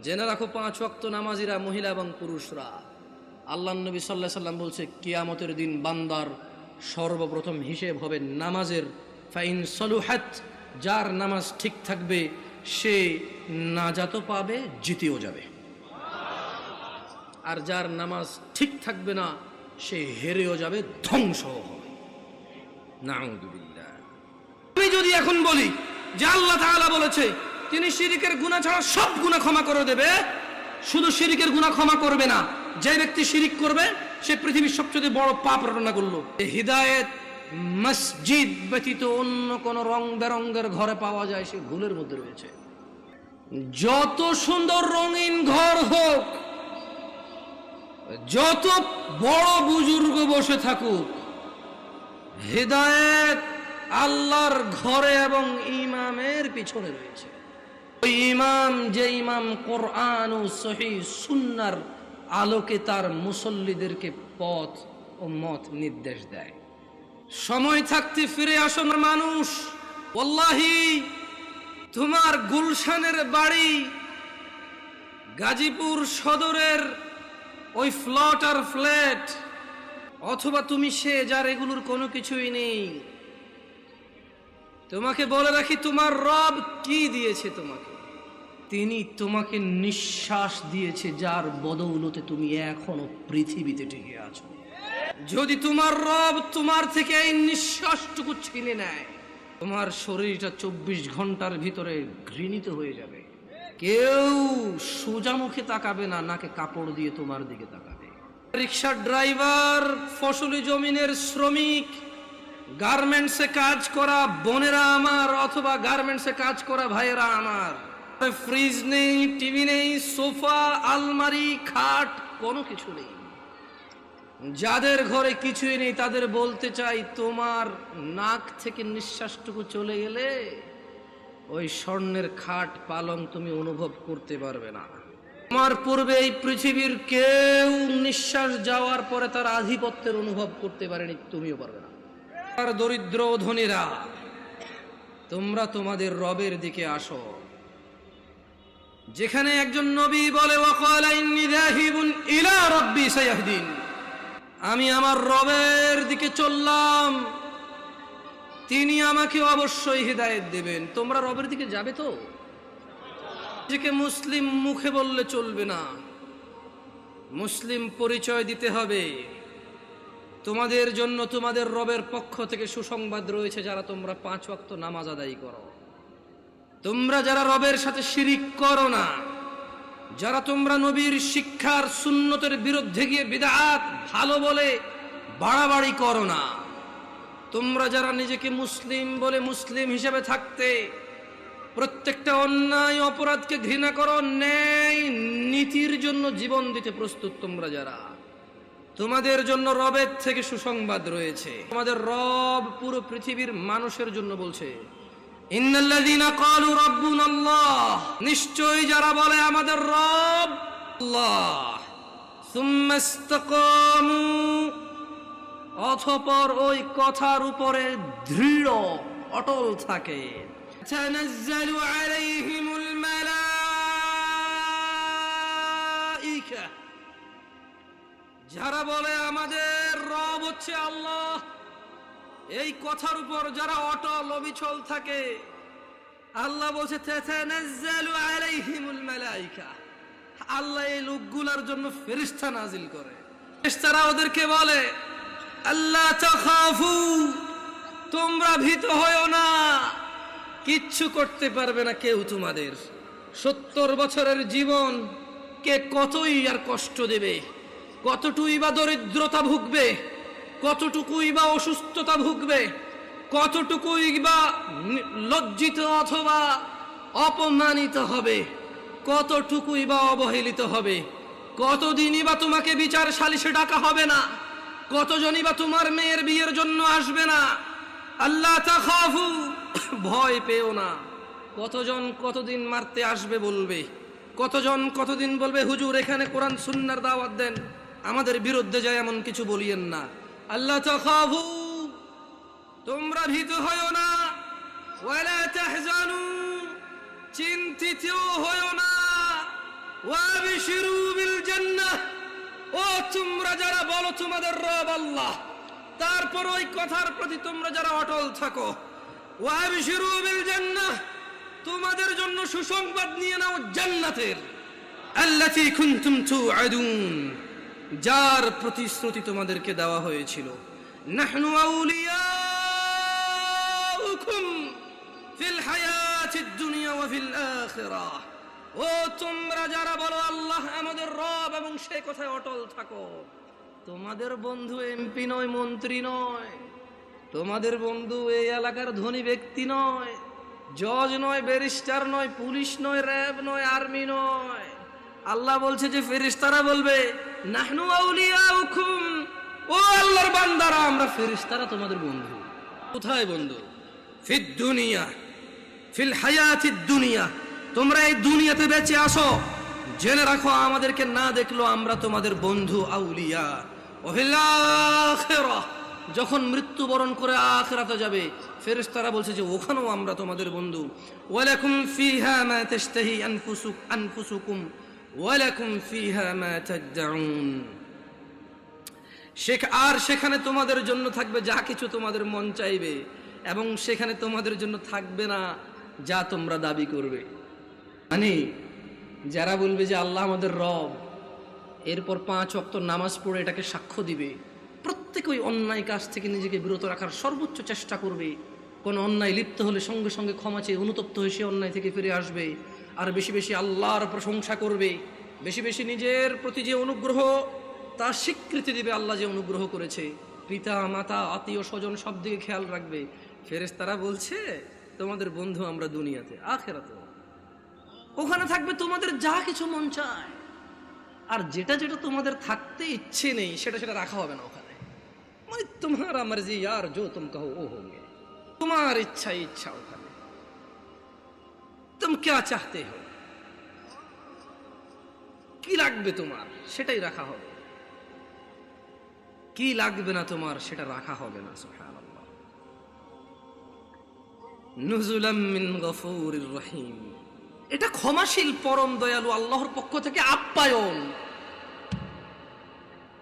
জেনে রাখো 5 ওয়াক্ত নামাজিরা মহিলা এবং পুরুষরা, আল্লাহর নবী সাল্লাল্লাহু আলাইহি সাল্লাম বলছে কিয়ামতের দিন বান্দার সর্বপ্রথম হিসেব হবে নামাজের। ফাইন সলুহাত, যার নামাজ ঠিক থাকবে সে নাজাতও পাবে, জিতেও যাবে। আর যার নামাজ ঠিক থাকবে না সে হেরেও যাবে, ধ্বংসও হবে। নাউযুবিল্লাহ। আমি যদি এখন বলি যে আল্লাহ তাআলা বলেছে তিনি শিরকের গুনাহ ছাড়া সব গুনাহ ক্ষমা করে দেবে, শুধু শিরকের গুনাহ ক্ষমা করবে না, যে ব্যক্তি শিরক করবে সে পৃথিবীর সবচেয়ে বড় পাপ রটনা করলো। হিদায়াত মসজিদ ব্যতীত অন্য কোন রং বেরঙের ঘরে পাওয়া যায় সে ভুলের মধ্যে রয়েছে। যত সুন্দর রঙিন ঘর হোক, যত বড় বুজুর্গ বসে থাকুক, হিদায়াত আল্লাহর ঘরে এবং ইমামের পিছনে রয়েছে। ওই ইমাম, যে ইমাম কোরআন ও সহিহ সুন্নাহর আলোকে তার মুসল্লিদেরকে পথ ও মত নির্দেশ দেয়। সময় থাকতে ফিরে আসো না মানুষ, ওয়াল্লাহি তোমার গুলশানের বাড়ি গাজীপুর সদরের ওই ফ্ল্যাট আর ফ্ল্যাট, অথবা তুমি সে যার এগুলোর কোনো কিছুই নেই, তোমাকে বলে রাখি তোমার রব কি দিয়েছে তোমাকে। তিনি তোমাকে নিঃশ্বাস দিয়েছে, যার বদৌলতে তুমি এখনো পৃথিবীতে টিকে আছো। যদি তোমার রব তোমার থেকে এই নিঃশ্বাসটুকু ছিনে নেয়, তোমার শরীরটা 24 ঘন্টার ভিতরে ঘৃণিত হয়ে যাবে। কেউ সোজা মুখে তাকাবে না, নাকে কাপড় দিয়ে তোমার দিকে তাকাবে। রিক্সার ড্রাইভার, ফসলি জমিনের শ্রমিক, গার্মেন্টসে কাজ করা বোনেরা আমার, অথবা গার্মেন্টসে কাজ করা ভাইয়েরা আমার, ফ্রিজ নেই, টিভি নেই, সোফা, আলমারি, খাট, কোনো কিছু নেই। যাদের ঘরে কিছুই নেই তাদের বলতে চাই, তোমার নাক থেকে নিঃশ্বাসটুকু চলে গেলে ওই স্বর্ণের খাট পালং তুমি অনুভব করতে পারবে না। তোমার পূর্বে এই পৃথিবীর কেউ নিঃশ্বাস যাওয়ার পরে তার আধিপত্যের অনুভব করতে পারেনি, তুমিও পারবে না। আর দরিদ্র ধনীরা, তোমরা তোমাদের রবের দিকে আসো, যেখানে একজন নবী বলে ওয়াকালা ইন্নী যাহিবুন ইলা রাব্বি সায়াহদিন, আমি আমার রবের দিকে চললাম, তিনি আমাকে অবশ্যই হিদায়াত দেবেন। তোমরা রবের দিকে যাবে তো? নিজেকে মুসলিম মুখে বললে চলবে না, মুসলিম পরিচয় দিতে হবে। তোমাদের জন্য তোমাদের রবের পক্ষ থেকে সুসংবাদ রয়েছে, যারা তোমরা 5 ওয়াক্ত নামাজ আদায় করো, তোমরা যারা রবের সাথে শিরিক করো না, যারা তোমরা নবীর শিক্ষার সুন্নতের বিরুদ্ধে গিয়ে বিদআত ভালো বলে বাড়াবাড়ি করো না, তোমরা যারা নিজেকে মুসলিম বলে মুসলিম হিসেবে থাকতে প্রত্যেকটা অন্যায় অপরাধকে ঘৃণা করো, ন্যায় নীতির জন্য জীবন দিতে প্রস্তুত, তোমরা যারা, তোমাদের জন্য রবের থেকে সুসংবাদ রয়েছে। তোমাদের রব পুরো পৃথিবীর মানুষের জন্য বলছে, ইন্নাল্লাযীনা ক্বালু রাব্বুনাল্লাহ, নিশ্চয়ই যারা বলে আমাদের রব আল্লাহ, সুম্মা ইসতাকামু, অতঃপর ওই কথার উপরে দৃঢ় অটল থাকে, তানাজ্জালু আলাইহিমুল মালায়েকা, যারা বলে আমাদের রব হচ্ছে আল্লাহ, এই কথার উপর যারা অটল অবিচল থাকে, আল্লাহ বলছে তাতানাজ্জালু আলাইহিমুল মালায়েকা, আল্লাহ এই লোকগুলোর জন্য ফেরেশতা নাজিল করে। ফেরেশতারা ওদেরকে বলে আল্লাহ তাখাফু, তোমরা ভীত হয়ো না, কিচ্ছু করতে পারবে না কেউ তোমাদের। 70 বছরের জীবন কে কতই আর কষ্ট দেবে, কতটুকুই বা দরিদ্রতা ভুগবে, কতটুকুই বা অসুস্থতা ভুগবে, কতটুকুই বা লজ্জিত অথবা অপমানিত হবে, কতটুকুই বা অবহেলিত হবে, কতদিনই বা তোমাকে বিচার সালিশে ডাকা হবে না, কতজনই বা তোমার মেয়ের বিয়ের জন্য আসবে না। আল্লাহ তাখাফু, ভয় পেও না। কতজন কতদিন মারতে আসবে বলবে, কতজন কতদিন বলবে হুজুর এখানে কোরআন সুন্নাহর দাওয়াত দেন, আমাদের বিরুদ্ধে যায় এমন কিছু বলিয়েন না। আল্লাহ তাখাফু, তোমরা ভীত হয়ো না, ওয়ালা তাহজানু, চিন্তিত হয়ো না, আবশিরু বিল জান্নাহ, ও তোমরা যারা বলো তোমাদের রব আল্লাহ, তারপর ওই কথার প্রতি তোমরা যারা অটল থাকো, ওয়া আবশিরু বিল জান্নাহ, তোমাদের জন্য সুসংবাদ নিয়ে নাও জান্নাতের, আল্লাতী কুনতুম তুআদুন, যার প্রতিশ্রুতি তোমাদেরকে দেওয়া হয়েছিল। নাহনু আউলিয়াউকুম ফিল হায়াতিদ দুনিয়া ওয়া ফিল আখিরাহ, ও তোমরা যারা বলো আল্লাহ আমাদের রব এবং সেই কথায় অটল থাকো, তোমাদের বন্ধু এমপি নয়, মন্ত্রী নয়, তোমাদের বন্ধু এই এলাকার ধনী ব্যক্তি নয়, জজ নয়, ব্যারিস্টার নয়, পুলিশ নয়, র্যাব নয়, আর্মি নয়। আল্লাহ বলছে যে ফেরেশতারা বলবে নাহনু আউলিয়াউকুম, ও আল্লাহর বান্দারা আমরা ফেরেশতারা তোমাদের বন্ধু। কোথায় বন্ধু? ফিদ দুনিয়া, ফিল হায়াতিদ দুনিয়া, তোমরা এই দুনিয়াতে বেঁচে আসো, জেনে রাখো আমাদেরকে না দেখলো আমরা তোমাদের বন্ধু আউলিয়া। ওয়া ফিল আখিরাহ, যখন মৃত্যুবরণ করে আখিরাতে যাবে ফেরেশতারা বলছে যে ওখানেও আমরা তোমাদের বন্ধু। ওয়ালাকুম ফিহা মা তাশতাহি আনফুসুকুম ওয়ালাকুম ফিহা মা তাদউন, আর সেখানে তোমাদের জন্য থাকবে যা কিছু তোমাদের মন চাইবে, এবং সেখানে তোমাদের জন্য থাকবে না যা তোমরা দাবি করবে। মানে যারা বলবে যে আল্লাহ আমাদের রব, এরপর 5 ওয়াক্ত নামাজ পড়ে এটাকে সাক্ষ্য দিবে, প্রত্যেক ওই অন্যায় কাজ থেকে নিজেকে বিরত রাখার সর্বোচ্চ চেষ্টা করবে, কোন অন্যায় লিপ্ত হলে সঙ্গে সঙ্গে ক্ষমা চেয়ে অনুতপ্ত হয়ে সে অন্যায় থেকে ফিরে আসবে, আর বেশি বেশি আল্লাহর প্রশংসা করবে, বেশি বেশি নিজের প্রতি যে অনুগ্রহ তার স্বীকৃতি দিবে, আল্লাহ যে অনুগ্রহ করেছে, পিতা মাতা আত্মীয় স্বজন সব দিকে খেয়াল রাখবে। ফেরেশতারা বলছে তোমাদের বন্ধু আমরা দুনিয়াতে, আখিরাতে ওখানে থাকবে তোমাদের যা কিছু মন চায়, আর যেটা যেটা তোমাদের থাকতে ইচ্ছে নেই সেটা সেটা রাখা হবে না ওখানে। মানে তোমারা মর্জি यार जो तुम कहो वो होंगे, তোমার ইচ্ছা ইচ্ছা ওখানে, तुम क्या चाहते हो, কি লাগবে তোমার সেটাই রাখা হবে, কি লাগবে না তোমার সেটা রাখা হবে না। সুবহানাল্লাহ। নুজুলাম মিন গফুরির রহিম, এটা ক্ষমাশীল পরম দয়ালু আল্লাহর পক্ষ থেকে আপ্যায়ন।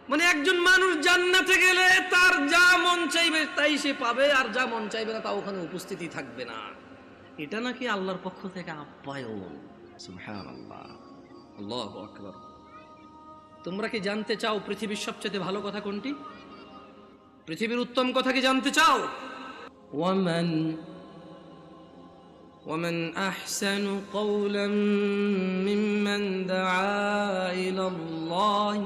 মানে একজন মানুষ জান্নাতে গেলে তার যা মন চাইবে তাই সে পাবে, আর যা মন চাইবে না তা ওখানে উপস্থিতি থাকবে না। এটা নাকি আল্লাহর পক্ষ থেকে আপ্যায়ন। সুবহানাল্লাহ, আল্লাহু আকবার। তোমরা কি জানতে চাও পৃথিবীর সবচেয়ে ভালো কথা কোনটি? পৃথিবীর উত্তম কথা কি জানতে চাও? ومن أحسن قولا ممن دعا إلى الله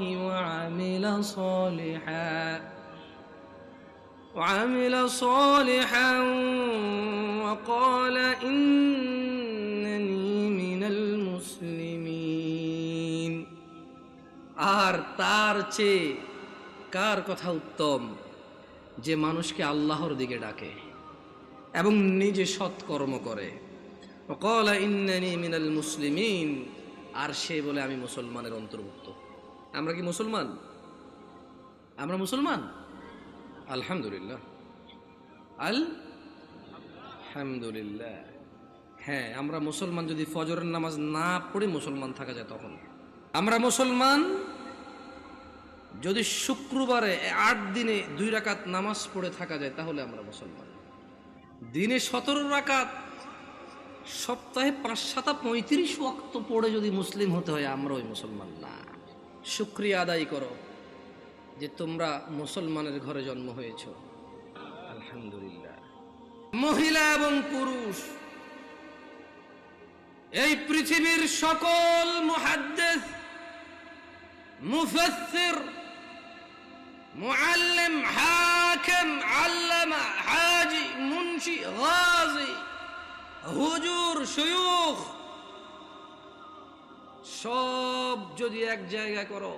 وعمل صالحا وقال إنني من المسلمين। আর তার চেয়ে কার কথা উত্তম যে মানুষকে আল্লাহর দিকে ডাকে এবং নিজে সৎকর্ম করে। وقال إنني من المسلمين, আর সে বলে আমি মুসলমানের অন্তর্ভুক্ত। আমরা কি মুসলমান? আমরা মুসলমান? আলহামদুলিল্লাহ, আলহামদুলিল্লাহ। হ্যাঁ, আমরা মুসলমান যদি ফজরের নামাজ না পড়ে মুসলমান থাকা যায় তখন। আমরা মুসলমান যদি শুক্রবারে 8 দিনে 2 রাকাত নামাজ পড়ে থাকা যায় তাহলে আমরা মুসলমান। দিনে 17 রাকাত, সপ্তাহে 5-7 35 ওয়াক্ত পড়ে যদি মুসলিম হতে হয় আমরা ওই মুসলমান না। শুকরিয়া আদায় করো যে তোমরা মুসলমানের ঘরে জন্ম হয়েছ, আলহামদুলিল্লাহ। মহিলা এবং পুরুষ, এই পৃথিবীর সকল মুহাদ্দিস, মুফাসসির, মুআল্লিম, হাকিম, আল্লামা, হাজি, মুনশি, গাজী, হুজুর, শায়খ, সব যদি এক জায়গা করো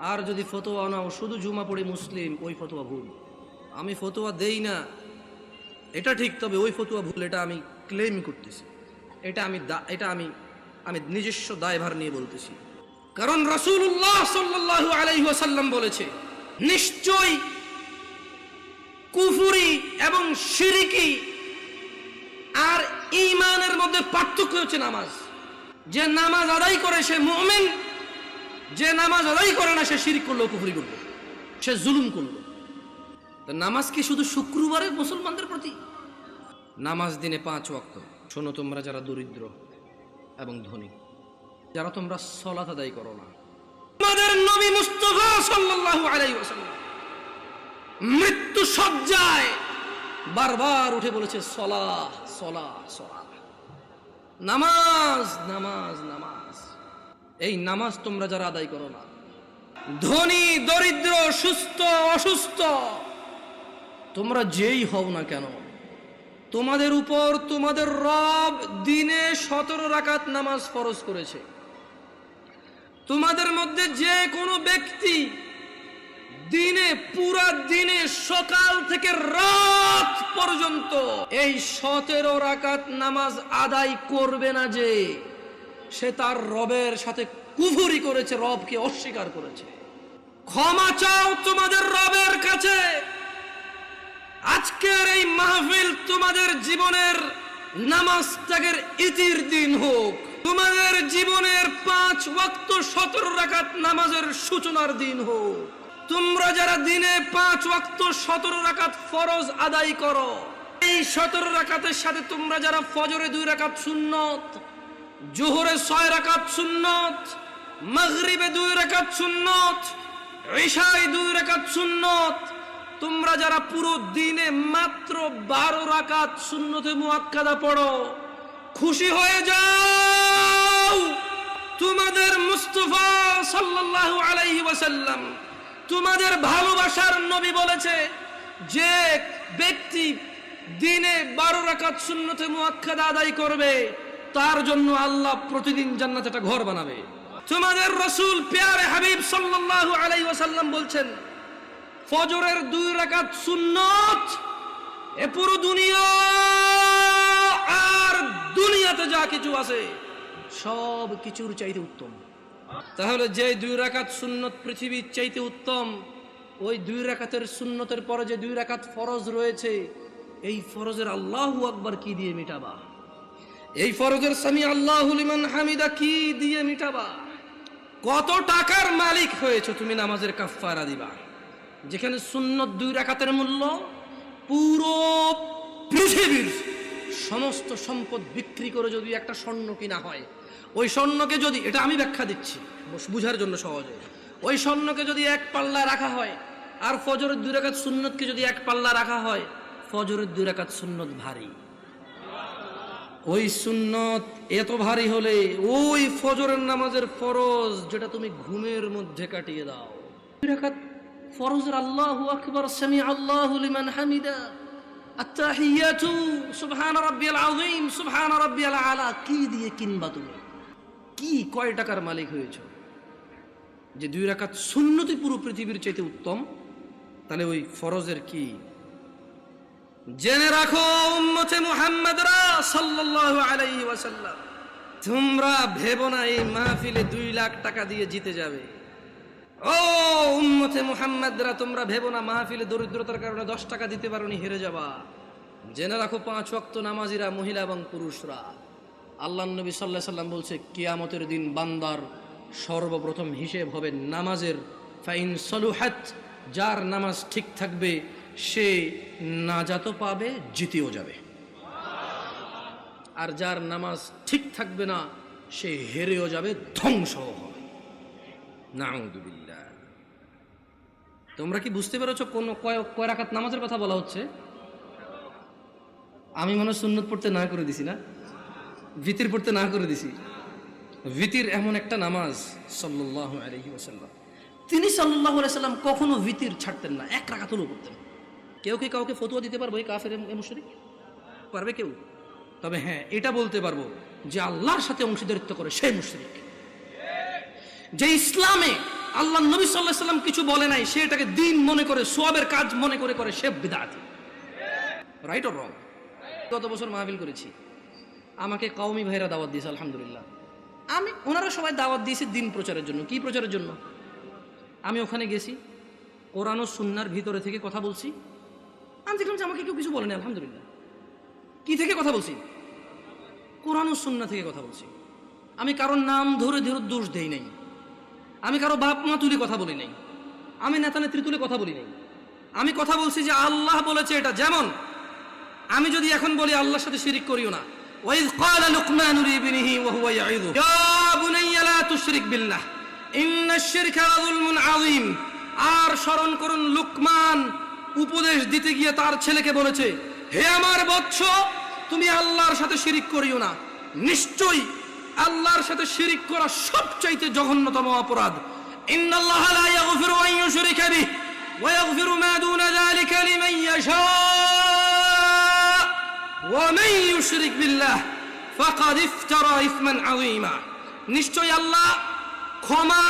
আর যদি ফতোয়া নাও শুধু জুমা পড়ে মুসলিম, ওই ফতোয়া ভুল। আমি ফতোয়া দেই না এটা ঠিক, তবে ওই ফতোয়া ভুল এটা আমি ক্লেম করতেছি, এটা আমি নিজস্ব দায়ভার নিয়ে বলতেছি। কারণ রাসূলুল্লাহ সাল্লাল্লাহু আলাইহি ওয়াসাল্লাম বলেছে, নিশ্চয় কুফরি এবং শিরকি আর ঈমানের মধ্যে পার্থক্য হচ্ছে নামাজ। যে নামাজ আদায় করে সে মুমিন, যে নামাজ আদায় করে না সে শিরক করলো, কুফরি করলো, সে জুলুম করলো। নামাজ কি শুধু শুক্রবারে মুসলমানদের প্রতি? নামাজ দিনে 5 ওয়াক্ত। শোনো তোমরা যারা দরিদ্র এবং ধনী, যারা তোমরা সালাত আদায় করো না, তোমাদের নবী মুস্তাফা সাল্লাল্লাহু আলাইহি ওয়াসাল্লাম মৃত্যু সজ্জায় বারবার উঠে বলেছে সালাহ সালাহ সালাহ, নামাজ নামাজ নামাজ। এই নামাজ তোমরা যারা আদায় করো না, ধনী দরিদ্র সুস্থ অসুস্থ, তোমরা যেই হও না কেন, তোমাদের উপর তোমাদের রব দিনে 17 রাকাত নামাজ ফরজ করেছে। তোমাদের মধ্যে যে কোনো ব্যক্তি দিনে পুরা দিনে সকাল থেকে রাত পর্যন্ত এই 17 রাকাত নামাজ আদায় করবে না, যে সে তার রবের সাথে কুফরি করেছে, রবকে অস্বীকার করেছে। ক্ষমা চাও তোমাদের রবের কাছে। আজকের এই মাহফিল তোমাদের জীবনের নামাজ ত্যাগের ইতির দিন হোক, তোমাদের জীবনের 5 ওয়াক্ত 17 রাকাত নামাজের সূচনার দিন হোক। তোমরা যারা দিনে 5 ওয়াক্ত 17 রাকাত ফরজ আদায় করো, এই 17 রাকাতের সাথে তোমরা যারা ফজরে 2 রাকাত সুন্নত, জোহরে 6 রাকাত সুন্নত, মাগরিবে 2 রাকাত সুন্নত, ইশায় 2 রাকাত সুন্নত, তোমরা যারা পুরো দিনে মাত্র 12 রাকাত সুন্নতে মুআক্কাদা পড়ো, খুশি হয়ে যাও। তোমাদের মুস্তাফা সাল্লাল্লাহু আলাইহি ওয়াসাল্লাম, তোমাদের ভালোবাসার নবী বলেছে, যে ব্যক্তি দিনে 12 রাকাত সুন্নতে মুআক্কাদা আদায় করবে, তার জন্য আল্লাহ প্রতিদিন জান্নাতে একটা ঘর বানাবে। তোমাদের রাসূল প্যারে হাবিব সাল্লাল্লাহু আলাইহি ওয়াসাল্লাম বলছেন, ফজরের 2 রাকাত সুন্নত এ পুরো দুনিয়া আর দুনিয়াতে যা কিছু আছে সব কিছুর চাইতে উত্তম। তাহলে যে 2 রাকাত সুন্নত পৃথিবীর চাইতে উত্তম, ওই 2 রাকাতের সুন্নতের পরে যে 2 রাকাত ফরজ রয়েছে, এই ফরজের আল্লাহু আকবার কি দিয়ে মিটাবা? এই ফরজের সামি আল্লাহু লিমান হামিদা কি দিয়ে মিটাবা? কত টাকার মালিক হয়েছে তুমি নামাজের কাফফারা দিবা, যেখানে সুন্নত 2 রাকাতের মূল্য পুরো পৃথিবীর সমস্ত সম্পদ বিক্রি করে যদি একটা স্বর্ণ কিনা হয়, ওই স্বর্ণকে যদি, এটা আমি ব্যাখ্যা দিচ্ছি বুঝার জন্য সহজে, ওই স্বর্ণকে যদি 1 পাল্লা রাখা হয়, আর ফজরের 2 রাকাত সুন্নতকে যদি 1 পাল্লা রাখা হয়, ফজরের 2 রাকাত সুন্নত ভারী। ওই সুন্নত এত ভারী হলে ওই ফজরের নামাজের ফরজ যেটা তুমি ঘুমের মধ্যে কাটিয়ে দাও, 2 রাকাত ফরজের আল্লাহু আকবার, সামি আল্লাহু লিমান হামিদা, আত্তাহিয়াতু সুবহান রাব্বিয়াল আযীম, সুবহান রাব্বিয়াল আলা, কি দিয়ে কিনবা তুমি? কি কয় টাকার মালিক হয়েছো যে 2 রাকাত সুন্নতই পুরো পৃথিবীর চাইতে উত্তম? তাহলে ওই ফরজের কি? জেনে রাখো উম্মতে মুহাম্মাদরা সাল্লাল্লাহু আলাইহি ওয়াসাল্লাম, তোমরা ভেবো না এই মাহফিলে 2 লাখ টাকা দিয়ে জিতে যাবে। ও উম্মতে মুহাম্মাদরা, তোমরা ভেবো না মাহফিলে দরিদ্রতার কারণে 10 টাকা দিতে পারোনি হেরে যাবা। জেনে রাখো 5 ওয়াক্ত নামাজিরা, মহিলা এবং পুরুষরা, আল্লাহর নবী সাল্লাল্লাহু আলাইহি ওয়াসাল্লাম বলছে, কিয়ামতের দিন বান্দার সর্বপ্রথম হিসেব হবে নামাজের। ফাইন সলুহাত, যার নামাজ ঠিক থাকবে সে নাজাতও পাবে, জিতেও যাবে, আর যার নামাজ ঠিক থাকবে না সে হেরেও যাবে, ধ্বংসও হবে। নাউযুবিল্লাহ। তোমরা কি বুঝতে পেরেছো কোন কয় রাকাত নামাজের কথা বলা হচ্ছে? আমি মনে হয় সুন্নত পড়তে না করে দিছি না, ভিতির পড়তে না করে দিছি। ভিতির এমন একটা নামাজ, সাল্লাল্লাহু আলাইহি ওয়াসাল্লাম, তিনি সাল্লাল্লাহু আলাইহি ওয়াসাল্লাম কখনো ভিতির ছাড়তেন না, 1 রাকাত হলেও পড়তেন। কেউ কি কাউকে ফতোয়া দিতে পারবে এই কাফের মুশরিক? পারবে কেউ? তবে হ্যাঁ, এটা বলতে পারবো যে আল্লাহর সাথে অংশীদারিত্ব করে সে মুশরিক। যে ইসলামে আল্লাহ নবী সাল্লাল্লাহু আলাইহি ওয়াসাল্লাম কিছু বলে নাই, সে এটাকে দিন মনে করে, সওয়াবের কাজ মনে করে সে বিদআতি। Right or wrong? গত বছর মাহফিল করেছি, আমাকে কওমি ভাইরা দাওয়াত দিয়েছে, আলহামদুলিল্লাহ। ওনারা সবাই দাওয়াত দিয়েছে দিন প্রচারের জন্য। কি প্রচারের জন্য? আমি ওখানে গেছি, কোরআন ও সুন্নাহর ভিতরে থেকে কথা বলছি। আমি দেখলাম যে আমাকে কেউ কিছু বলেনি, আলহামদুলিল্লাহ। কি থেকে কথা বলছি? কোরআন ও সুন্নাহ থেকে কথা বলছি। আমি কারোর নাম ধরে ধরে দোষ দেই নাই, আমি কারো বাপ মা তুলে কথা বলি নাই, আমি নেতা নেত্রী তুলে কথা বলি নাই। আমি কথা বলছি যে আল্লাহ বলেছে এটা। যেমন আমি যদি এখন বলি আল্লাহর সাথে শিরিক করিও না, ওয়াইয ক্বালা লুকমানু লিবনিহি ওয়া হুয়া ইয়াইযু ইয়া বুনাইয়া লা তুশরিক বিল্লাহ ইন্নাশ শিরকা লাযুলমুন আযীম। আর স্মরণ করুন, লুকমান উপদেশ দিতে গিয়ে তার ছেলেকে বলেছে, হে আমার বৎস, তুমি আল্লাহর সাথে শিরিক করিও না। নিশ্চয়ই আল্লাহর সাথে শিরিক করা সবচাইতে জঘন্যতম অপরাধ। ইন্নাল্লাহা লা ইয়াগফিরু আন ইউশরিকা বিহি ওয়া ইয়াগফিরু মা দুনা যালিকা লিমান ইয়াশা ওয়া মান ইউশরিক বিল্লাহ ফাকাদ ইফতারা ইসমান আযীমা। নিশ্চয়ই আল্লাহ ক্ষমা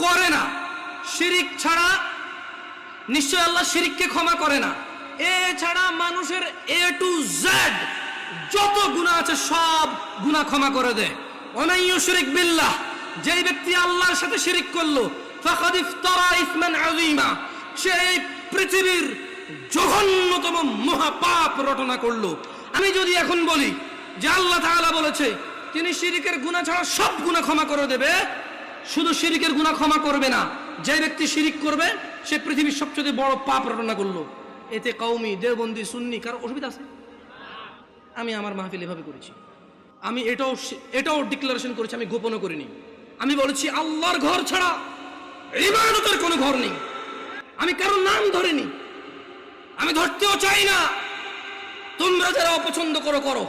করে না শিরিক ছাড়া, নিশ্চয় আল্লাহ শিরিককে ক্ষমা করে না। এছাড়া মানুষের এ টু জেড যত গুনাহ আছে সব গুনাহ ক্ষমা করে দেয়। ওয়ামান ইউশরিক বিল্লাহ, যেই ব্যক্তি আল্লাহর সাথে শিরিক করলো, ফাকাদ ইফতারা ইসমান আযীমা, সে এই পৃথিবীর জঘন্যতম মহাপাপ রটনা করলো। আমি যদি এখন বলি যে আল্লাহ তাআলা বলেছে তিনি শিরিকের গুনাহ ছাড়া সব গুনাহ ক্ষমা করে দেবে, শুধু শিরিকের গুনাহ ক্ষমা করবে না, যে ব্যক্তি শিরিক করবে সে পৃথিবীর সবচেয়ে বড় পাপ রটনা করলো, এতে কওমি দেওবন্দি সুন্নি কারো অসুবিধা আছে? আমি আমার মাহফিল এভাবে করেছি। আমি এটাও ডিক্লারেশন করেছি, আমি গোপনও করিনি। আমি বলেছি আল্লাহর ঘর ছাড়া ইবাদতের কোনো ঘর নেই। আমি কারোর নাম ধরিনি, আমি ধরতেও চাই না। তোমরা যারা অপছন্দ করো করো,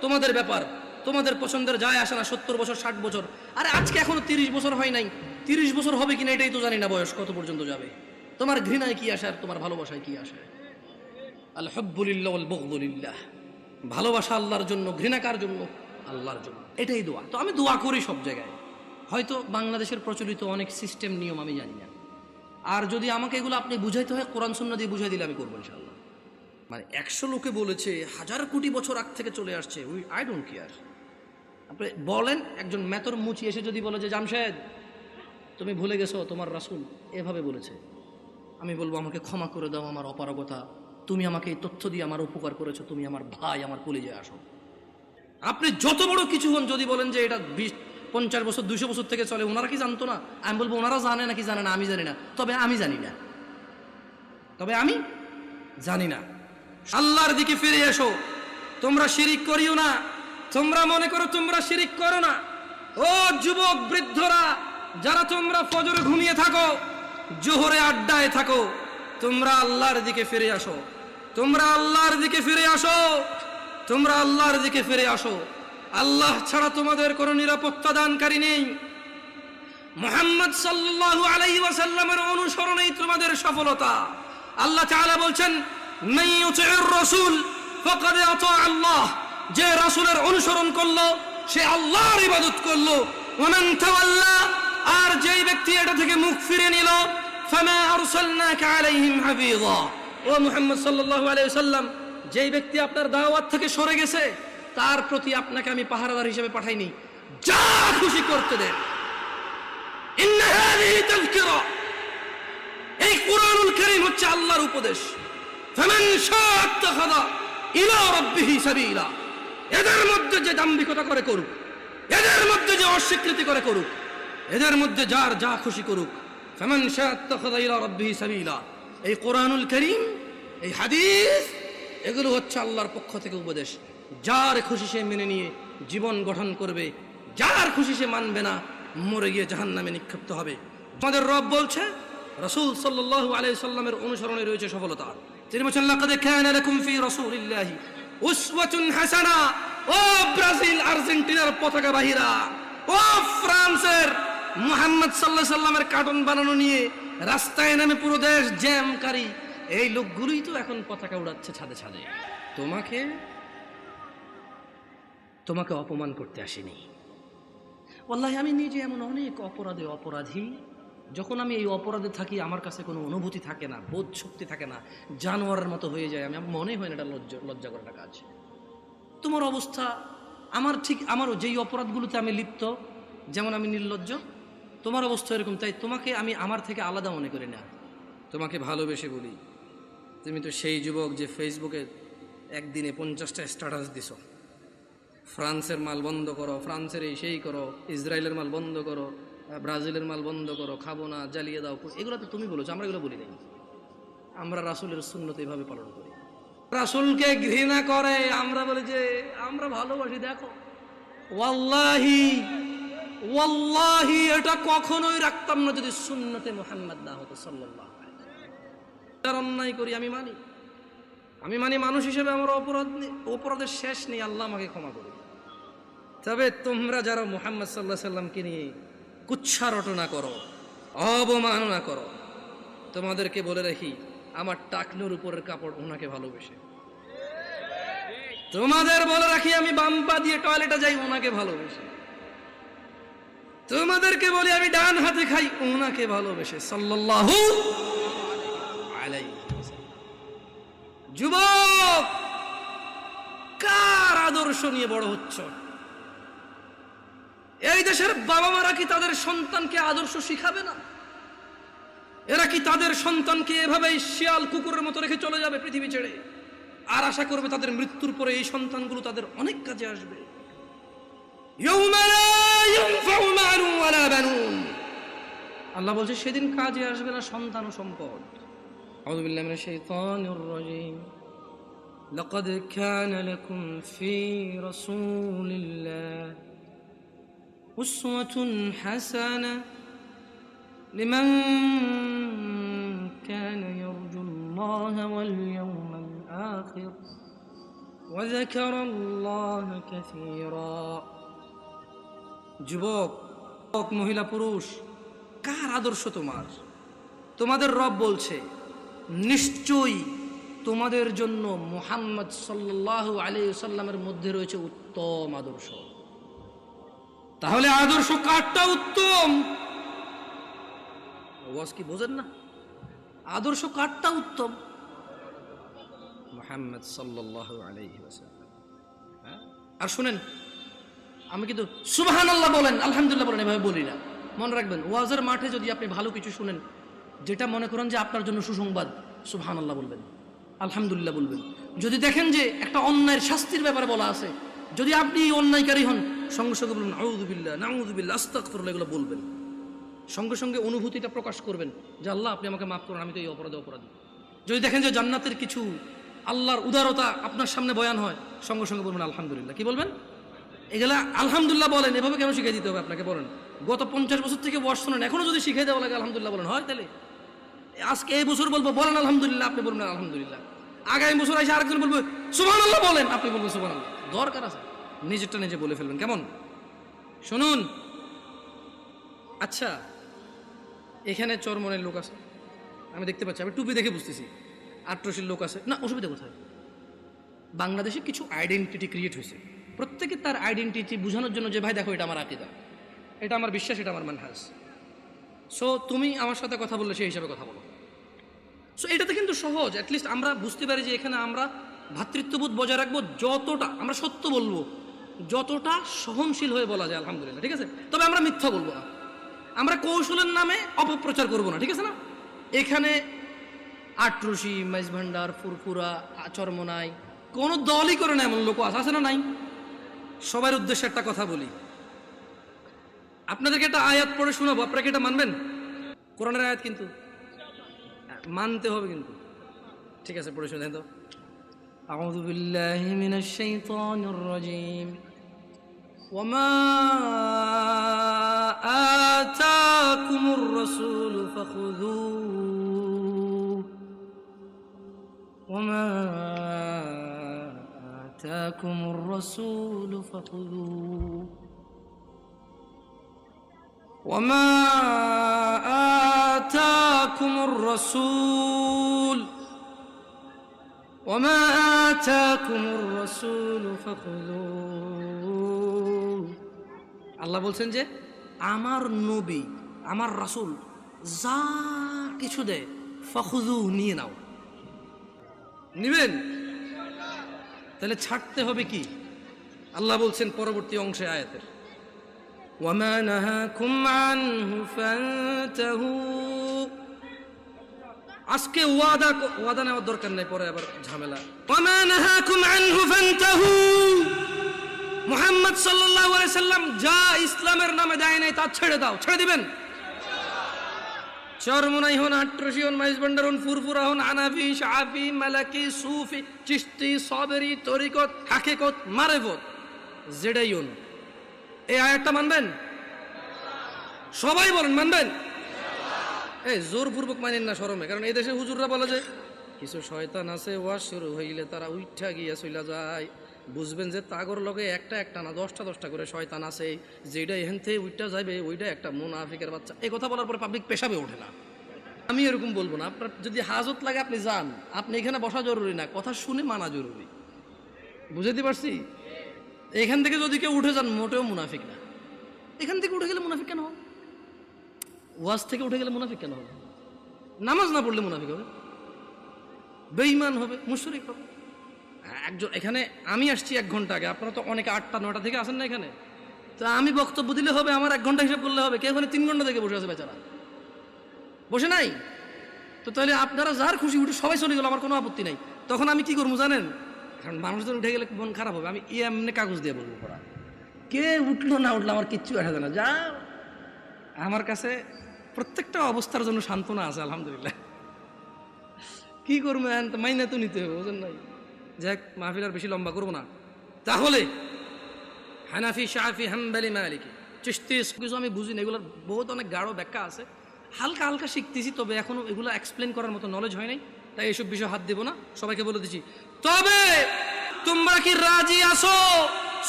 তোমাদের ব্যাপার, তোমাদের পছন্দের যায় আসে না। 70 বছর 60 বছর, আরে আজকে এখনো 30 বছর হয় নাই, 30 বছর হবে কিনা এটাই তো জানি না, বয়স কত পর্যন্ত যাবে। তোমার ঘৃণায় কি আসে আর তোমার ভালোবাসায় কি আসে? আল হুব্বু লিল্লাহ ওয়াল বুগদু লিল্লাহ, ভালোবাসা আল্লাহর জন্য, ঘৃণা কার জন্য? আল্লাহর জন্য। এটাই দোয়া। তো আমি দোয়া করি সব জায়গায়। হয়তো বাংলাদেশের প্রচলিত অনেক সিস্টেম নিয়ম আমি জানি না, আর যদি আমাকে এগুলো আপনি বুঝাইতে হয় কোরআন সুন্নাহ দিয়ে বুঝাই দিলে আমি করবো ইনশাআল্লাহ। মানে 100 লোকে বলেছে, 1000 কোটি বছর আগ থেকে চলে আসছে, আই ডোন্ট কেয়ার। আপনি বলেন, একজন মেতর মুচি এসে যদি বলে যে জামশেদ তুমি ভুলে গেছো তোমার রাসূল এভাবে বলেছে, আমি বলবো আমাকে ক্ষমা করে দাও, আমার অপারগতা, তুমি আমাকে এই তথ্য দিয়ে আমার উপকার করেছো, তুমি আমার ভাই, আমার কলিজায় আসো। আপনি যত বড় কিছু হন, যদি বলেন যে এটা 50 বছর 200 বছর থেকে চলে, ওনারা কি জানতো না? আমি বলবো ওনারা জানে নাকি জানে না আমি জানি না, তবে আমি জানি না, আমি জানি না। আল্লাহর দিকে ফিরে এসো, তোমরা শিরিক করিও না। তোমরা মনে করো তোমরা শিরিক করো না। ও যুবক বৃদ্ধরা, যারা তোমরা ফজরে ঘুমিয়ে থাকো, জোহরে আড্ডায় থাকো, তোমরা আল্লাহর দিকে ফিরে আসো, তোমরা আল্লাহর দিকে ফিরে আসো, তোমরা আল্লাহর দিকে ফিরে আসো। আল্লাহ ছাড়া তোমাদের কোনো নিরাপত্তা দানকারী নেই। মুহাম্মদ সাল্লাল্লাহু আলাইহি ওয়াসাল্লামের অনুসরণেই তোমাদের সফলতা। আল্লাহ তাআলা বলছেন, মান ইউতিউর রাসূল ফাকাদ আতা আল্লাহ, যে রাসূলের অনুসরণ করলো সে আল্লাহর ইবাদত করলো। ওয়া মান তাওয়াল্লা, আর যেই ব্যক্তি এটা থেকে মুখ ফিরে নিল, ফামা আরসালনাকা আলাইহিম হাফিযা, ও মুহাম্মদ সাল্লাল্লাহু আলাইহি ওয়াসাল্লাম, যেই ব্যক্তি আপনার দাওয়াত থেকে সরে গেছে তার প্রতি আপনাকে আমি পাহারাদার হিসেবে পাঠাইনি, যা খুশি করতে দেন। ইন্না হাযিহি তাযকিরা, এই কুরআনুল কারীম হচ্ছে আল্লাহর উপদেশ। ফামান শাআ আত্তাখাযা ইলা রাব্বিহি সাবিলা, এদের মধ্যে যে দাম্ভিকতা করে করুক, এদের মধ্যে যে অস্বীকৃতি করে করুক, এদের মধ্যে যার যা খুশি করুক। ফামান শাআ আত্তাখাযা ইলা রাব্বিহি সাবিলা, এই কুরআনুল কারীম, এই হাদিস, এগুলো হচ্ছে আল্লাহর পক্ষ থেকে উপদেশ। যার খুশি সে মেনে নিয়ে জীবন গঠন করবে, যার খুশি সে মানবে না, মরে গিয়ে জাহান্নামে নিক্ষিপ্ত হবে। আমাদের রব বলছে রাসূল সাল্লাল্লাহু আলাইহি সাল্লামের অনুসরণে রয়েছে সফলতা। তিনি বলেছেন, লাকাদ কানা লাকুম ফি রাসূলিল্লাহি উসওয়াতুন হাসানা। ও ব্রাজিল আর্জেন্টিনার পতাকা বাহিরা, ও ফ্রান্সের মুহাম্মদ সাল্লাল্লাহু আলাইহি সাল্লামের কার্টুন বানানো নিয়ে রাস্তায় নামে পুরো দেশ জ্যামকারী এই লোকগুলোই তো এখন পতাকা উড়াচ্ছে ছাদে ছাদে। তোমাকে অপমান করতে আসেনি। ওয়াল্লাহি আমি নিজে এমন অনেক অপরাধী, যখন আমি এই অপরাধে থাকি আমার কাছে কোনো অনুভূতি থাকে না, বোধ শক্তি থাকে না, জানোয়ারের মতো হয়ে যায়। আমি মনে হয় না এটা লজ্জা করার কাজ। তোমার অবস্থা আমারও যেই অপরাধগুলোতে আমি লিপ্ত, যেমন আমি নির্লজ্জ, তোমার অবস্থা এরকম। তাই তোমাকে আমি আমার থেকে আলাদা মনে করি না, তোমাকে ভালোবেসে বলি। তুমি তো সেই যুবক যে ফেসবুকে একদিনে 50টা স্ট্যাটাস দিছ, ফ্রান্সের মাল বন্ধ করো, ফ্রান্সের এই সেই করো, ইসরায়েলের মাল বন্ধ করো, ব্রাজিলের মাল বন্ধ করো, খাবো না, জ্বালিয়ে দাও, এগুলো তো তুমি বলেছো, আমরা এগুলো বলি নাই। আমরা রাসূলের সুন্নত এইভাবে পালন করি। রাসূলকে ঘৃণা করে আমরা বলি যে আমরা ভালোবাসি। দেখো ওয়াল্লাহি ওয়াল্লাহি এটা কখনোই রাখতাম না যদি সুন্নতে মুহাম্মদ না হতো সাল্লাল্লাহু আলাইহি ওয়াসাল্লাম। তার অন্যায় করি আমি মানি মানুষ হিসেবে আমার অপরাধের শেষ নেই, আল্লাহ আমাকে ক্ষমা করুন। তবে তোমরা যারা মুহাম্মদ সাল্লাল্লাহু আলাইহি ওয়াসাল্লামকে নিয়ে কুচ্ছা রটনা করো, অবমাননা করো, তোমাদেরকে বলে রাখি আমার টাকনুর উপরের কাপড় ওনাকে ভালোবেসে। তোমাদের বলে রাখি আমি বাম্পা দিয়ে টয়লেটে যাই ওনাকে ভালোবেসে। তোমাদেরকে বলি আমি ডান হাতে খাই ওনাকে ভালোবেসে সাল্লাল্লাহু আলাইহি ওয়াসাল্লাম। যুবক, কার আদর্শ নিয়ে বড় হচ্ছ? এই দেশের বাবা মারা কি তাদের সন্তানকে আদর্শ শিখাবে না? এরা কি তাদের সন্তানকে এভাবেই শিয়াল কুকুরের মতো রেখে চলে যাবে পৃথিবী ছেড়ে, আর আশা করবে তাদের মৃত্যুর পরে এই সন্তানগুলো তাদের অনেক কাজে আসবে? আল্লাহ বলছে সেদিন কাজে আসবে না সন্তান ও সম্পদ। আউযু বিল্লাহি মিনাশ শাইতানির রাজীম। লাকাদ কানা লাকুম ফি রাসূলিল্লাহি উসওয়াতুন হাসানাহ লিমান কানা ইয়ারজুল্লাহা ওয়াল ইয়াওমাল আখির ওয়া যাকারাল্লাহা কাসীরা। যুবক, মহিলা, পুরুষ, কার আদর্শ তোমার? তোমাদের রব বলছে নিশ্চয়ই তোমাদের জন্য মুহাম্মদ সাল্লাল্লাহু আলাইহি ওয়াসাল্লামের মধ্যে রয়েছে উত্তম আদর্শ। তাহলে আদর্শ কারটা উত্তম? ওয়াজ কি বোঝেন না? আদর্শ কারটা উত্তম? মুহাম্মদ সাল্লাল্লাহু আলাইহি ওয়াসাল্লাম। আর শুনেন, আমি কিন্তু সুবহানাল্লাহ বলেন, আলহামদুলিল্লাহ বলেন এভাবে বলি না। মনে রাখবেন, ওয়াজের মাঠে যদি আপনি ভালো কিছু শুনেন যেটা মনে করেন যে আপনার জন্য সুসংবাদ, সুবহানাল্লাহ বলবেন, আলহামদুলিল্লাহ বলবেন। যদি দেখেন যে একটা অন্যায়ের শাস্তির ব্যাপারে বলা আছে, যদি আপনি অন্যায়কারী হন, সঙ্গে সঙ্গে বলবেন আউযু বিল্লাহ, নাউযু বিল্লাহ, আস্তাগফিরুল্লাহ, এগুলো বলবেন। সঙ্গে সঙ্গে অনুভূতিটা প্রকাশ করবেন যে আল্লাহ আপনি আমাকে মাফ করুন, আমি তো এই অপরাধী। যদি দেখেন যে জান্নাতের কিছু আল্লাহর উদারতা আপনার সামনে বয়ান হয়, সঙ্গে সঙ্গে বলবেন আলহামদুলিল্লাহ। কি বলবেন? এগুলা আলহামদুলিল্লাহ বলেন। এভাবে কেন শিখিয়ে দিতে হবে আপনাকে? বলেন, গত 50 বছর থেকে ওয়াজ শোনেন, এখনো যদি শিখিয়ে দেওয়া লাগে আলহামদুলিল্লাহ বলেন, হয় তাহলে আজকে এই বছর বলবো বলেন আলহামদুলিল্লাহ, আপনি বলবেন আলহামদুলিল্লাহ। আগামী বছর এসে আরেকজন বলবো সুবহানাল্লাহ বলেন, আপনি বলবেন সুবহানাল্লাহ। দরকার আছে নিজেরটা নিজে বলে ফেলবেন। কেমন? শুনুন, আচ্ছা এখানে চরমনের লোক আছে, আমি দেখতে পাচ্ছি, আমি টুপি দেখে বুঝতেছি। আট্রসির লোক আছে না, অসুবিধা কোথায়? বাংলাদেশে কিছু আইডেন্টিটি ক্রিয়েট হয়েছে, প্রত্যেকে তার আইডেন্টিটি বোঝানোর জন্য যে ভাই দেখো এটা আমার আকীদা, এটা আমার বিশ্বাস, এটা আমার মানহাজ। সো তুমি আমার সাথে কথা বললে সেই হিসাবে কথা বলো। সো এটাতে কিন্তু সহজ, অ্যাটলিস্ট আমরা বুঝতে পারি যে এখানে আমরা ভ্রাতৃত্ববোধ বজায় রাখবো, যতটা আমরা সত্য বলবো, যতটা সহনশীল হয়ে বলা যায় আলহামদুলিল্লাহ, ঠিক আছে? তবে আমরা মিথ্যা বলবো না, আমরা কৌশলের নামে অপপ্রচার করবো না, ঠিক আছে না? এখানে আট্রসি, মাইজভান্ডার, ফুরফুরা, চরমনাই কোনো দলই করে না এমন লোক আছে না? নাই। সবার উদ্দেশ্যে একটা কথা বলি, আপনাদেরকে একটা আয়াত পড়ে শোনাবো, আপনারা কি এটা মানবেন? কোরআনের আয়াত কিন্তু মানতে হবে কিন্তু, ঠিক আছে? পড়ে শোনেন তো। আউযু বিল্লাহি মিনাশ শাইতানির রাজীম। ওয়ামা আতাকুমুর রাসূলু ফাখুযুহু ওয়ামা আতাকুমুর রাসূলু ফাখুযুহু وما آتاكم الرسول فخذوه। আল্লাহ বলছেন যে আমার নবী, আমার রাসূল যা কিছু দেয় ফাখুযু, নিয়ে নাও। নিবেন? তাহলে ছাড়তে হবে কি? আল্লাহ বলছেন পরবর্তী অংশে আয়াতের, وما نهاكم عنه فانتهوا। আজকে ওয়াদা নেওয়ার দরকার নাই, পরে আবার ঝামেলা। وما نهاكم عنه فانتهوا। মুহাম্মদ সাল্লাল্লাহু আলাইহি সাল্লাম যা ইসলামের নামে দেয় নাই তা ছেড়ে দাও, ছেড়ে দিবেন? চরমুনাই হন, আট্রসি হন, মাইজ ভান্ডার হন, ফুরফুরা হন, হানাফি, শাফি, মালাকি, সুফি, চিশতি, সাবেরি, তরিকত, হাকিকত, মারেফত, যেটাই হন, এই আয়াতটা মানবেন? সবাই বলেন মানবেন? এই জোরপূর্বক মানেন না শরমে, কারণ এই দেশে হুজুররা বলে যে কিছু শয়তান আছে, ওয়াজ শুরু হইলে তারা উঠা গিয়া চইলা যায়। বুঝবেন যে তাগর লগে একটা না 10টা করে শয়তান আছে, যেটা এখান থেকে উঠটা যাবে ওইটা একটা মুনাফিকের বাচ্চা। এই কথা বলার পরে পাবলিক পেশাবে ওঠে না। আমি এরকম বলবো না। আপনার যদি হাজত লাগে আপনি যান, আপনি এখানে বসা জরুরি না, কথা শুনে মানা জরুরি। বুঝাতে পারছি? এখান থেকে যদি কেউ উঠে যান মোটেও মুনাফিক না। এখান থেকে উঠে গেলে মুনাফিক কেন হবে? ওয়াজ থেকে উঠে গেলে মুনাফিক কেন হবে? নামাজ না পড়লে মুনাফিক হবে, বেঈমান হবে, মুশরিক হবে। একজন এখানে আমি আসছি 1 ঘন্টা আগে, আপনারা তো অনেকে 8টা-9টা থেকে আসেন না এখানে, তো আমি বক্তব্য দিলে হবে, আমার 1 ঘন্টা হিসাব করলে হবে। কেউ ওখানে 3 ঘন্টা থেকে বসে আছে, বেচারা বসে নাই। তো তাহলে আপনারা যার খুশি উঠে সবাই চলে গেল, আমার কোনো আপত্তি নাই। তখন আমি কি করবো জানেন? কারণ মানুষজন উঠে গেলে মন খারাপ হবে। আমি এমনি কাগজ দিয়ে বলবো, পড়া কে উঠলো না উঠলো আমার কিচ্ছু আসা যায় না। যা আমার কাছে প্রত্যেকটা অবস্থার জন্য সান্ত্বনা আছে, আলহামদুলিল্লাহ। কি করবো, মাইনা তো নিতে হবে, বুঝেন নাই? যাক, মাহফিল আর বেশি লম্বা করবো না। তাহলে হানাফি, শাফি, হাম্বলি, মালিকি, চিশতি কিছু আমি বুঝি না, এগুলোর বহুত অনেক গাঢ় ব্যাখ্যা আছে। হালকা হালকা শিখতেছি, তবে এখনো এগুলো এক্সপ্লেন করার মতো নলেজ হয় নাই, তাই এইসব বিষয় হাত দেবো না, সবাইকে বলে দিচ্ছি। তবে তোমরা কি রাজি আছো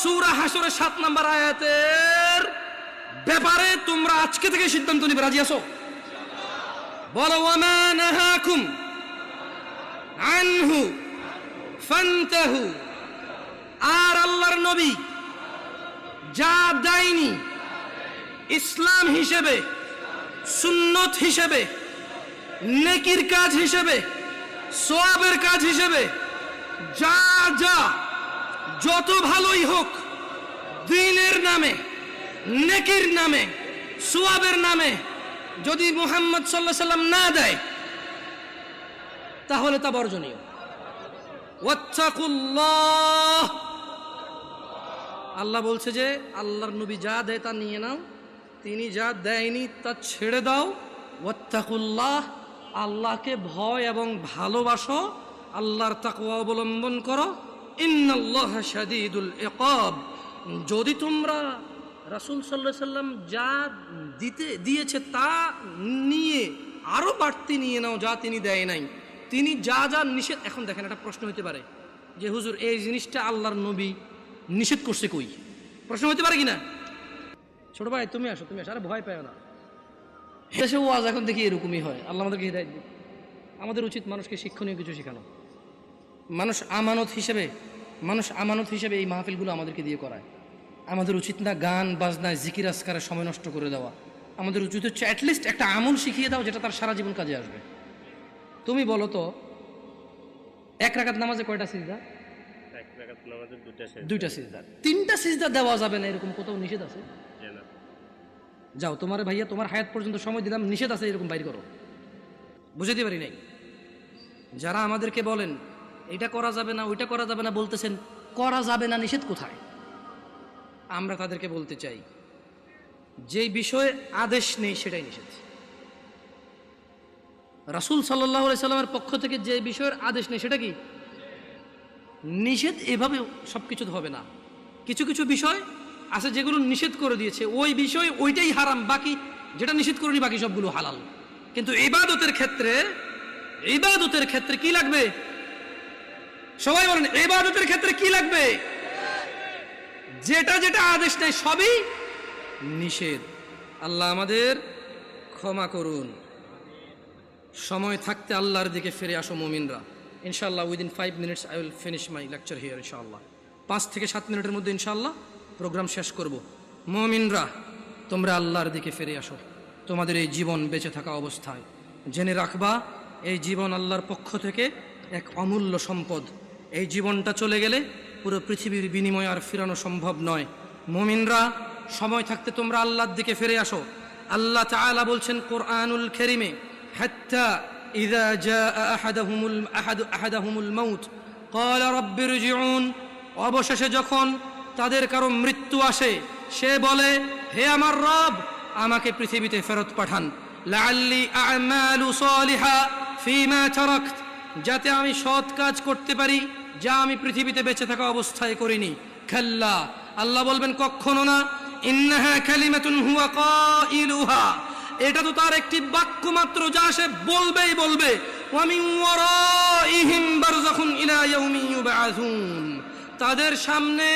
সূরা হাশরের 7 নম্বর আয়াতের ব্যাপারে? তোমরা আজকে থেকে সিদ্ধান্ত নিবে, রাজি আছো? বলো, ওয়ামা নাহাকুম আনহু ফান্তাহু। আর আল্লাহর নবী যা দেয়নি ইসলাম হিসেবে, সুন্নত হিসেবে, নেকির কাজ হিসেবে, সওয়াবের কাজ হিসেবে, যা যা যত ভালোই হোক, দ্বীনের নামে, নেকির নামে, সওয়াবের নামে যদি মুহাম্মদ সাল্লাল্লাহু আলাইহি সাল্লাম না দেয়, তাহলে তা বর্জনীয়। ওয়াত্তাকুল্লাহ, আল্লাহ বলছে যে আল্লাহর নবী যা দেয় তা নিয়ে নাও, তিনি যা দেয়নি তা ছেড়ে দাও। ওয়াত্তাকুল্লাহ, আল্লাহকে ভয় এবং ভালোবাসো, আল্লাহর তাকওয়া অবলম্বন করো। ইন্নাল্লাহা শাদীদুল ইকাব। যদি তোমরা রাসূল সাল্লাল্লাহু আলাইহি সাল্লাম যা দিয়েছে তা নিয়ে আরো বাড়তি নিয়ে নাও, যা তিনি দেয় নাই, তিনি যা যা নিষেধ। এখন দেখেন, একটা প্রশ্ন হতে পারে যে হুজুর এই জিনিসটা আল্লাহর নবী নিষেধ করছে কই? প্রশ্ন হতে পারে কিনা? ছোট ভাই তুমি আসো, তুমি আসো, আরে ভয় পাও না। দেশে ওয়াজ এখন দেখি এরকমই হয়। আল্লাহ আমাদেরকে হিদায়াত দিন। আমাদের উচিত মানুষকে শিক্ষণীয় কিছু শেখানো। মানুষ আমানত হিসেবে এই মাহফিলগুলো আমাদেরকে দিয়ে করায়। আমাদের উচিত না গান বাজনায় জিকির আজকারের সময় নষ্ট করে দেওয়া। আমাদের উচিত হচ্ছে অ্যাটলিস্ট একটা আমল শিখিয়ে দাও, যেটা তার সারা জীবন কাজে আসবে। তুমি বলো তো, 1 রাকাত নামাজে কয়টা সিজদা? 1 রাকাত নামাজে 2টা সিজদা। 3টা সিজদা দেওয়া যাবে না এরকম কোথাও নিষেধ আছে? যাও, তোমার ভাইয়া তোমার হায়াত পর্যন্ত সময় দিলাম, নিষেধ আছে এরকম বাইর করো। বুঝাতে পারি নাই? যারা আমাদেরকে বলেন এটা করা যাবে না, ওইটা করা যাবে না, বলতেছেন করা যাবে না, নিষেধ কোথায়? আমরা তাদেরকে বলতে চাই, যেই বিষয়ে আদেশ নেই সেটাই নিষেধ। রাসূল সাল্লাল্লাহু আলাইহি সাল্লামের পক্ষ থেকে যে বিষয়ের আদেশ নেই সেটা কি নিষেধ? এভাবে সবকিছু হবে না। কিছু কিছু বিষয় আছে যেগুলো নিষেধ করে দিয়েছে, ওই বিষয় ওইটাই হারাম, বাকি যেটা নিষেধ করেনি বাকি সবগুলো হালাল। কিন্তু ইবাদতের ক্ষেত্রে কি লাগবে? সবাই বলেন, ইবাদতের ক্ষেত্রে কি লাগবে? যেটা যেটা আদেশ নেই সবই নিষেধ। আল্লাহ আমাদের ক্ষমা করুন। সময় থাকতে আল্লাহর দিকে ফিরে আসো মুমিনরা। ইনশাআল্লাহ within 5 minutes I will finish my lecture here. ইনশাআল্লাহ 5 থেকে 7 মিনিটের মধ্যে ইনশাআল্লাহ প্রোগ্রাম শেষ করব। মুমিনরা, তোমরা আল্লাহর দিকে ফিরে আসো তোমাদের এই জীবন বেঁচে থাকা অবস্থায়। জেনে রাখবা, এই জীবন আল্লাহর পক্ষ থেকে এক অমূল্য সম্পদ। এই জীবনটা চলে গেলে পুরো পৃথিবীর বিনিময় আর ফিরানো সম্ভব নয়। মুমিনরা, সময় থাকতে তোমরা আল্লাহর দিকে ফিরে আসো। আল্লাহ তাআলা বলছেন কোরআনুল কারীমে, হাত্তা ইযা জাআ আহাদাহুমুল মাউত ক্বালা রাব্বিরজিউন। অবশেষে যখন তাদের কারো মৃত্যু আসে, সে বলে, হে আমার রব, আমাকে পৃথিবীতে ফেরত পাঠান, লাআল্লি আ'মালু সালিহা ফীমা তারাকত, যাতে আমি সৎ কাজ করতে পারি যা আমি পৃথিবীতে বেঁচে থাকা অবস্থায় করিনি। খাল্লা, আল্লাহ বলবেন কখনো না। ইন্নাহা কালিমাতুন হুয়া কাইলুহা, এটা তো তার একটি বাক্য মাত্র যা সে বলবেই বলবে। ওয়া মিন ওয়ারাইহিম বারযাখুন ইলা ইয়াউমি ইউবআসুন, তাদের সামনে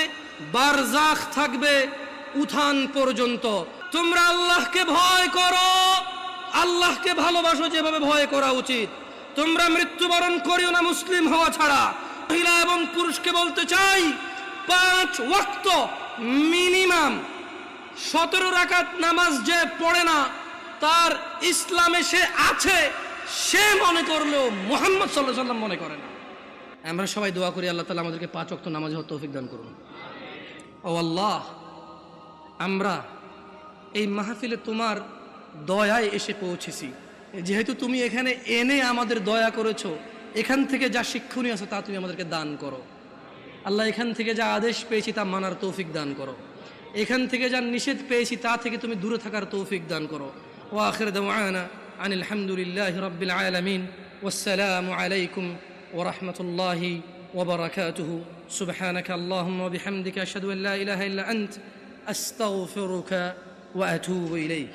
বারজাখ থাকবে উত্থান পর্যন্ত। তোমরা আল্লাহকে ভয় করো, আল্লাহকে ভালোবাসো যেভাবে ভয় করা উচিত। তোমরা মৃত্যুবরণ করিও না মুসলিম হওয়া ছাড়া। মহিলা এবং পুরুষকে বলতে চাই, 5 ওয়াক্ত মিনিমাম 17 রাকাত নামাজ যে পড়ে না, তার ইসলামে সে আছে সে মনে করলেও মুহাম্মদ সাল্লাল্লাহু আলাইহি ওয়াসাল্লাম মনে করে না। আমরা সবাই দোয়া করি আল্লাহ তাআলা আমাদেরকে 5 ওয়াক্ত নামাজ হওয়ার তৌফিক দান করুন। ও আল্লাহ, আমরা এই মাহফিলে তোমার দয়ায় এসে পৌঁছেছি। যেহেতু তুমি এখানে এনে আমাদের দয়া করেছো, এখান থেকে যা শিক্ষণীয় আছে তা তুমি আমাদেরকে দান করো। আল্লাহ, এখান থেকে যা আদেশ পেয়েছি তা মানার তৌফিক দান করো, এখান থেকে যা নিষেধ পেয়েছি তা থেকে তুমি দূরে থাকার তৌফিক দান করো। ওয়া আখির দাওয়ানা আনিল হামদুলিল্লাহি রাব্বিল আলামিন, ওয়াসসালামু আলাইকুম ওয়া রাহমাতুল্লাহি ওয়া বারাকাতুহু। সুবহানাকা আল্লাহুম্মা ওয়া বিহামদিকা আশহাদু আন লা ইলাহা ইল্লা আনত আস্তাগফিরুকা ওয়া আতুবু ইলাইক।